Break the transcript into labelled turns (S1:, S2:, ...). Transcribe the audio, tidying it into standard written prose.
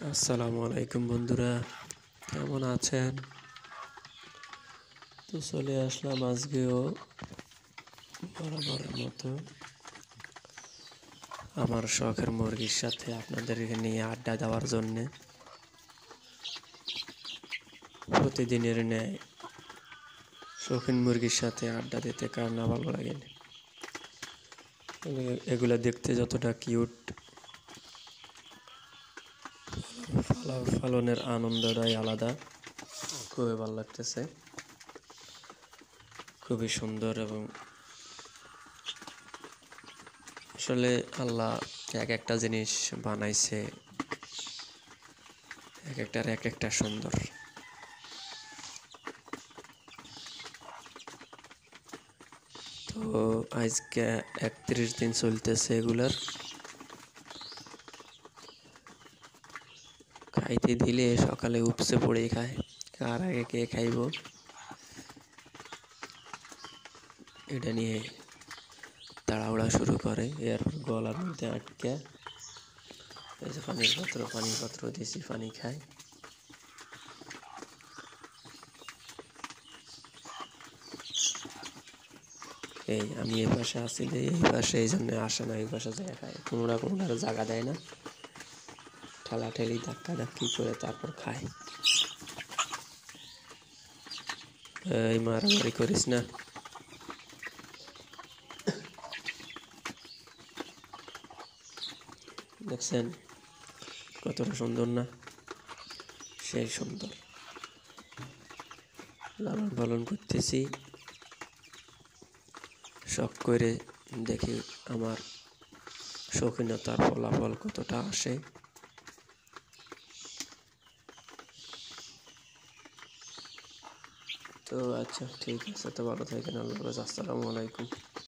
S1: আসসালামু আলাইকুম বন্ধুরা, কেমন আছেন? তো চলে আসলাম আজকেও বরাবরের মতো আমার শখের মুরগির সাথে আপনাদেরকে নিয়ে আড্ডা দেওয়ার জন্যে। প্রতিদিনের ন্যায় শৌখিন মুরগির সাথে আড্ডা দিতে কার না ভালো লাগে। এগুলো দেখতে যতটা কিউট, ফলনের আনন্দটাই আলাদা। খুবই ভালো লাগতেছে, খুবই সুন্দর। এবং আসলে আল্লাহ এক একটা জিনিস বানাইছে, এক একটা সুন্দর। তো আজকে 31 দিন চলতেছে এগুলার। খাইতে দিলে সকালে উপচে পড়ে খায়, কার আগে কে খাইব এটা নিয়ে তাড়াহুড়া শুরু করে। এরপর গলার মধ্যে আটকে এই যে পানির পাত্র দিয়েছি, পানি খায়। এই আমি এই পাশে আসি, এই পাশে এই জন্য আসে না, এই পাশে যায় খায়। কোনোটা জায়গা দেয় না, ঠেলাঠেলি ধাক্কা ধাক্কি করে তারপর খায়। এই মারামারি করিস না। দেখছেন কতটা সুন্দর না? সেই সুন্দর। লালন পালন করতেছি শখ করে, দেখি আমার শৌখিনতার ফলাফল কতটা আসে। তো আচ্ছা, ঠিক আছে, তো ভালো থাকেন। আল্লাহ হাফেজ। আসসালামু আলাইকুম।